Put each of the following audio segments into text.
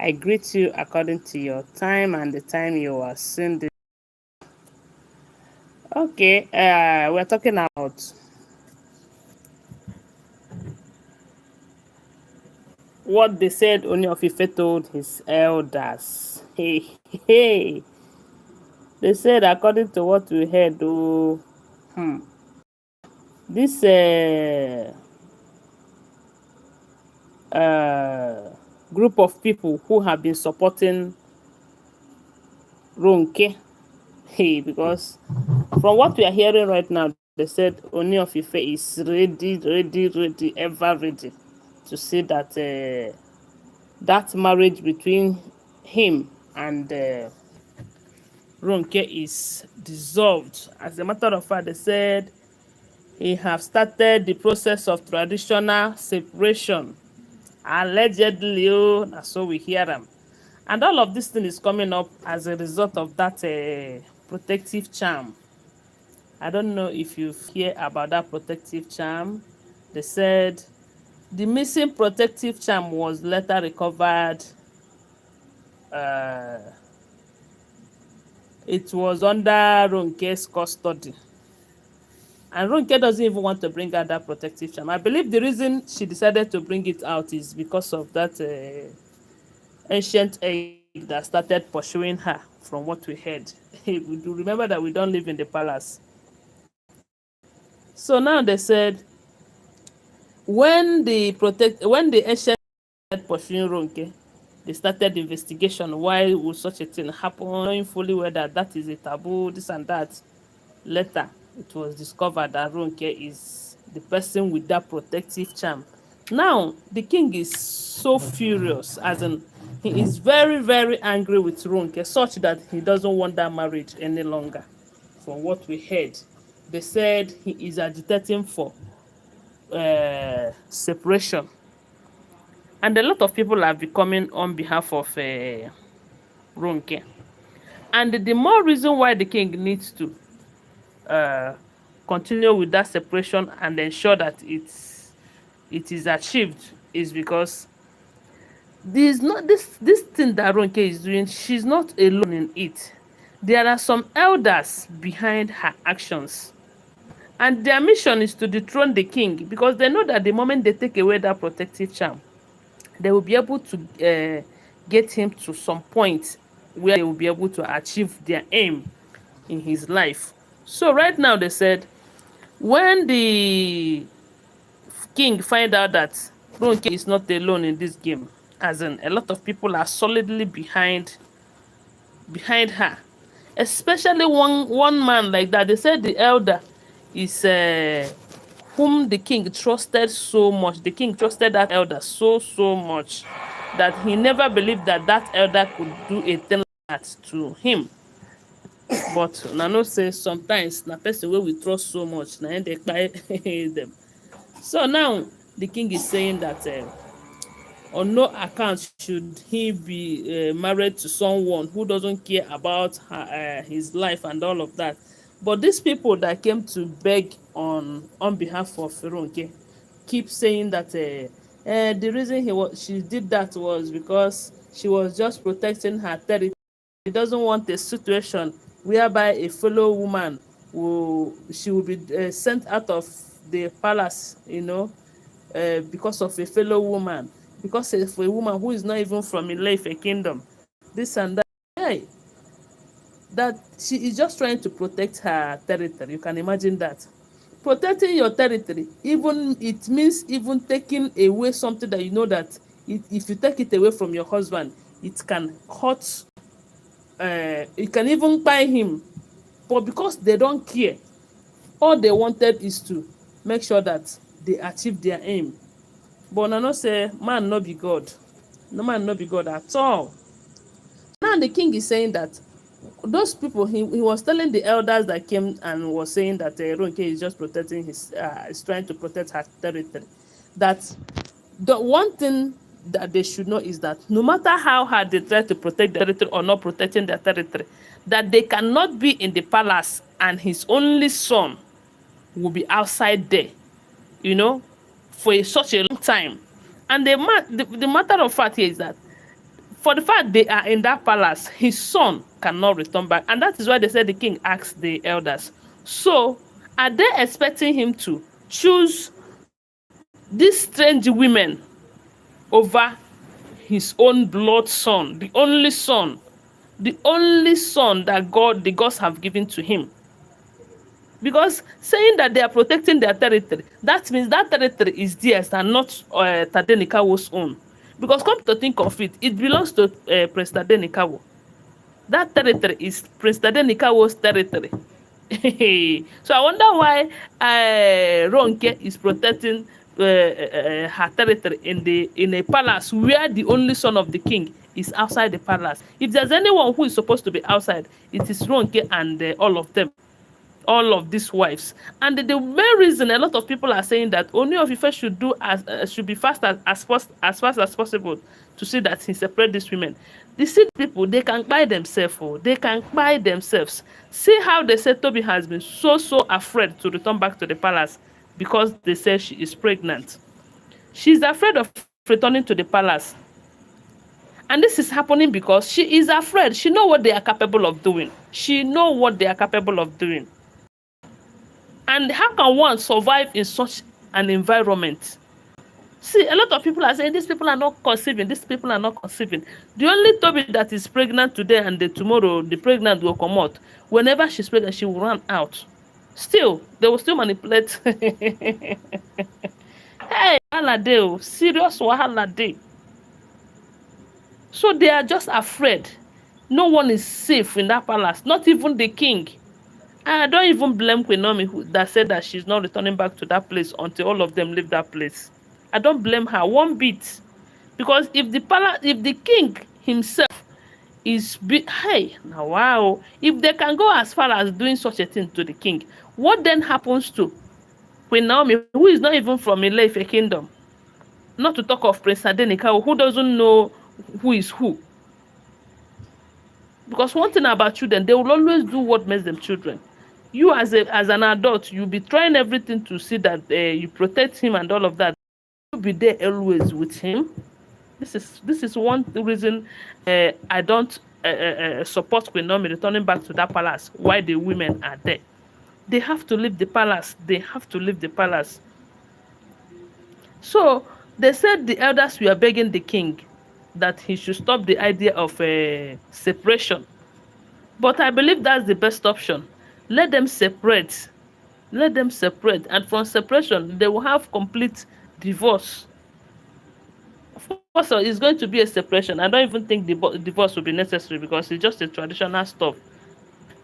I greet you according to your time and the time you are seeing this. Okay, we're talking about what they said Ooni of Ife told his elders. Hey, hey. They said according to what we heard, oh, this group of people who have been supporting Ronke, hey, because from what we are hearing right now, they said Ooni of Ife is ready, ever ready to see that that marriage between him and Ronke is dissolved. As a matter of fact, they said he have started the process of traditional separation. Allegedly, oh, that's so we hear them. And all of this thing is coming up as a result of that protective charm. I don't know if you hear about that protective charm. They said the missing protective charm was later recovered. Uh, it was under Ronke's custody. And Ronke doesn't even want to bring out that protective charm. I believe the reason she decided to bring it out is because of that ancient egg that started pursuing her, from what we heard. We do remember that we don't live in the palace. So now they said when the ancient started pursuing Ronke, they started investigation. Why would such a thing happen? Knowing fully well that that is a taboo, this and that. Later, it was discovered that Ronke is the person with that protective charm. Now, the king is so furious, as in, he is very angry with Ronke, such that he doesn't want that marriage any longer. From what we heard, they said he is agitating for separation. And a lot of people are becoming on behalf of Ronke. And the more reason why the king needs to continue with that separation and ensure that it is achieved is because this thing that Ronke is doing, she's not alone in it. There are some elders behind her actions, and their mission is to dethrone the king, because they know that the moment they take away that protective charm, they will be able to get him to some point where they will be able to achieve their aim in his life. So right now they said when the king find out that Ronke is not alone in this game, as in a lot of people are solidly behind her, especially one man like that. They said the elder is whom the king trusted so much. The king trusted that elder so much that he never believed that that elder could do a thing like that to him. But Nano says sometimes na person wey we trust so much na dey kpai them. So now the king is saying that on no account should he be married to someone who doesn't care about his life and all of that. But these people that came to beg on behalf of Ronke keep saying that the reason she did that was because she was just protecting her territory. She doesn't want a situation whereby a fellow woman will be sent out of the palace, because of a fellow woman, because of a woman who is not even from Ile-Ife kingdom, this and that. Hey, that she is just trying to protect her territory. You can imagine that. Protecting your territory, even it means even taking away something that you know that if you take it away from your husband, it can hurt. It can even buy him. But because they don't care, all they wanted is to make sure that they achieve their aim. But Nano say man no be God. No man no be God at all. Now the king is saying that those people, he was telling the elders that came and was saying that Ronke is just protecting is trying to protect her territory. That the one thing that they should know is that no matter how hard they try to protect their territory or not protecting their territory, that they cannot be in the palace and his only son will be outside there, for such a long time. And the matter of fact here is that For the fact they are in that palace, his son cannot return back. And that is why they said the king asked the elders. So, are they expecting him to choose these strange women over his own blood son, the only son that the gods have given to him? Because saying that they are protecting their territory, that means that territory is theirs and not Tadenikawo's own. Because come to think of it, it belongs to Prince Tadenikawo. That territory is Prince Tadenikawo's territory. So I wonder why Ronke is protecting her territory in a palace where the only son of the king is outside the palace. If there's anyone who is supposed to be outside, it is Ronke and all of them, all of these wives. And the main reason a lot of people are saying that Ooni of Ife should do should be fast as fast as possible to see that he separate these women. The seed people, they can buy themselves. Oh, they can buy themselves. See how they said Toby has been so afraid to return back to the palace because they say she is pregnant. She's afraid of returning to the palace. And this is happening because she is afraid. She know what they are capable of doing. She know what they are capable of doing. And how can one survive in such an environment? See, a lot of people are saying these people are not conceiving, these people are not conceiving. The only Toby that is pregnant today and tomorrow the pregnant will come out. Whenever she's pregnant, she will run out. Still, they will still manipulate. Hey, wahala dey, serious wahala dey. So they are just afraid. No one is safe in that palace, not even the king. I don't even blame Queen Naomi that said that she's not returning back to that place until all of them leave that place. I don't blame her one bit. Because if the king himself hey, now wow, if they can go as far as doing such a thing to the king, what then happens to Queen Naomi, who is not even from Ile Ife kingdom? Not to talk of Prince Adenikawo, who doesn't know who is who. Because one thing about children, they will always do what makes them children. You as an adult, you'll be trying everything to see that you protect him and all of that. You'll be there always with him. This is one reason I don't support Queen Naomi returning back to that palace. Why the women are there? They have to leave the palace. They have to leave the palace. So they said the elders were begging the king that he should stop the idea of separation. But I believe that's the best option. Let them separate. Let them separate. And from separation, they will have complete divorce. Of course, it's going to be a separation. I don't even think the divorce will be necessary because it's just a traditional stuff.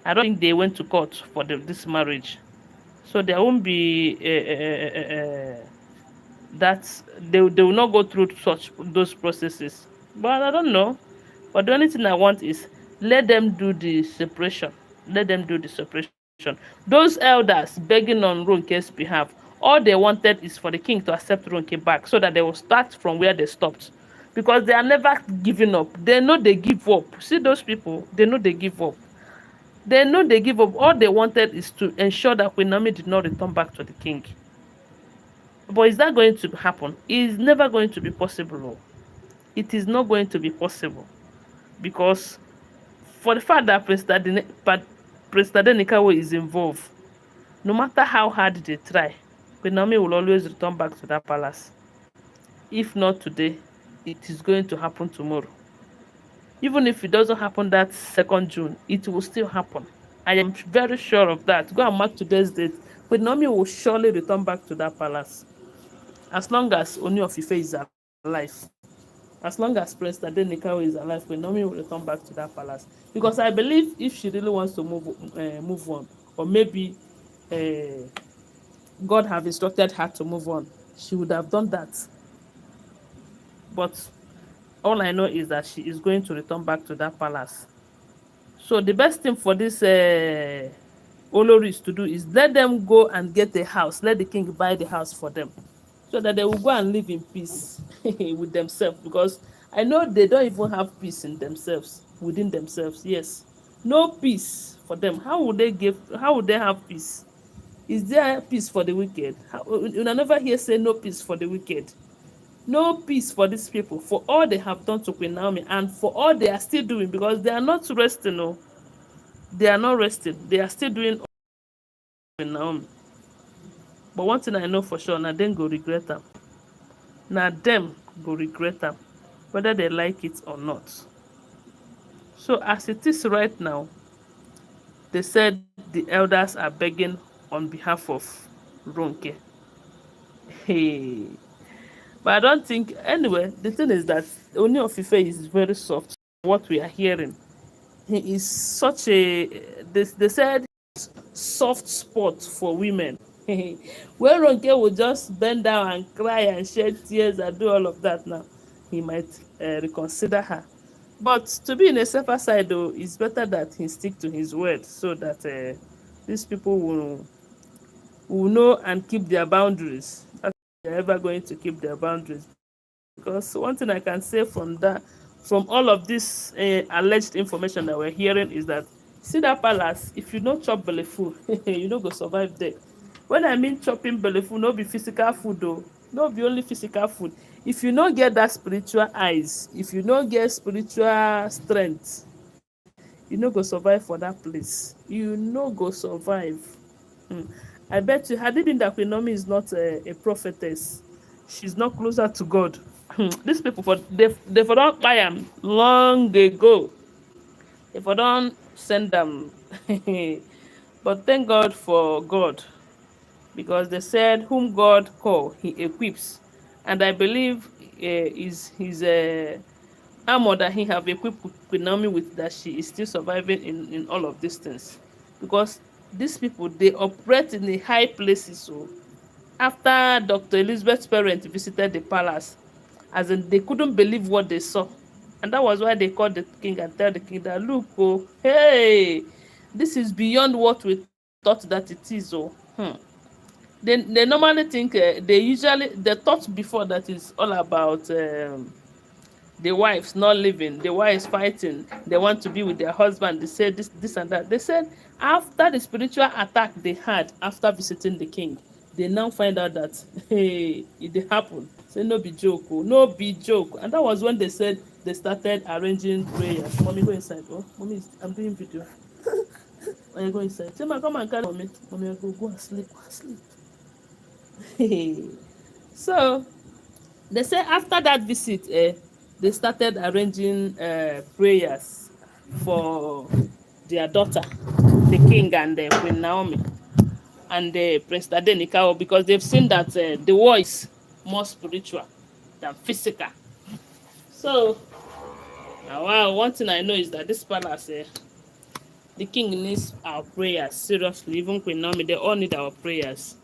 I don't think they went to court for this marriage. So there won't be that they will not go through those processes. But I don't know. But the only thing I want is let them do the separation. Let them do the separation. Those elders begging on Ronke's behalf, all they wanted is for the king to accept Ronke back so that they will start from where they stopped. Because they are never giving up. They know they give up. See those people, they know they give up. They know they give up. All they wanted is to ensure that Queen Naomi did not return back to the king. But is that going to happen? It is never going to be possible. It is not going to be possible. Because for the fact that Prince Tadenikawo is involved, no matter how hard they try, Queen Naomi will always return back to that palace. If not today, it is going to happen tomorrow. Even if it doesn't happen that 2nd June, it will still happen. I am very sure of that. Go and mark today's date. Queen Naomi will surely return back to that palace. As long as Ooni of Ife is alive. As long as Prince Tadenikawo is alive, Queen Naomi will return back to that palace. Because I believe if she really wants to move on, or maybe God have instructed her to move on, she would have done that. But all I know is that she is going to return back to that palace. So the best thing for this Oloris to do is let them go and get a house. Let the king buy the house for them, so that they will go and live in peace with themselves. Because I know they don't even have peace in themselves, within themselves. Yes, no peace for them. How would they have peace? Is there peace for the wicked? You never hear say no peace for the wicked. No peace for these people, for all they have done to Queen Naomi and for all they are still doing, because they are not resting. No, they are not resting. They are still doing Queen Naomi. But one thing I know for sure, now them go regret them. Now them go regret them, whether they like it or not. So as it is right now, they said the elders are begging on behalf of Ronke. Hey. But I don't think, anyway, the thing is that Ooni of Ife is very soft. What we are hearing, he is such a, they said, soft spot for women. When Ronke will just bend down and cry and shed tears and do all of that now, he might reconsider her. But to be in a safer side, though, it's better that he stick to his word so that these people will know and keep their boundaries. That's if they're ever going to keep their boundaries. Because one thing I can say from all of this alleged information that we're hearing is that, see that palace, if you don't chop belly food, you no go survive there. When I mean chopping belly food, no be physical food though, no be only physical food. If you no get that spiritual eyes, if you no get spiritual strength, you no go survive for that place. You no go survive. Hmm. I bet you, had it been that Queen Naomi is not a prophetess, she's not closer to God. These people, for they for don't buy them long ago. They for don't send them. But thank God for God, because they said, "Whom God call, He equips," and I believe is his armor that He have equipped Queen Naomi with, that she is still surviving in all of these things, because these people, they operate in the high places. So after Dr. Elizabeth's parents visited the palace, as in they couldn't believe what they saw, and that was why they called the king and tell the king that, look, oh, hey, this is beyond what we thought that it is. Oh, they normally think, they thought before that it's all about the wives not living, the wives fighting, they want to be with their husband. They said this and that. They said after the spiritual attack they had after visiting the king, they now find out that, hey, it dey happen. Say no be joke, oh, no be joke. And that was when they said they started arranging prayers. Mommy, go inside. Oh, mommy, I'm doing video. When you go inside, say, ma, come and carry mommy. Mommy, I go and sleep. Go and sleep. So they say after that visit, they started arranging prayers for their daughter, the king, and Queen Naomi, and Prince Tadenikawa, because they've seen that the war is more spiritual than physical. So, wow, one thing I know is that this palace, the king needs our prayers, seriously. Even Queen Naomi, they all need our prayers.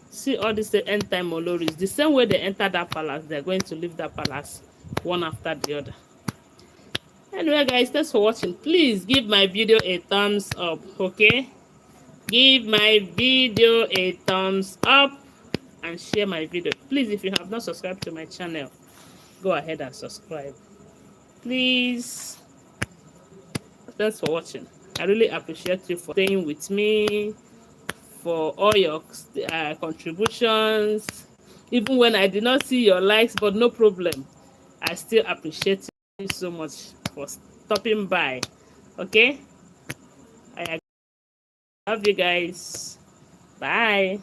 See all these end time Oloris, the same way they enter that palace, they're going to leave that palace one after the other. Anyway, guys, thanks for watching. Please give my video a thumbs up, okay? Give my video a thumbs up and share my video. Please, if you have not subscribed to my channel, go ahead and subscribe. Please. Thanks for watching. I really appreciate you for staying with me, for all your contributions, even when I did not see your likes, but no problem. I still appreciate you so much for stopping by. Okay? I love you guys. Bye.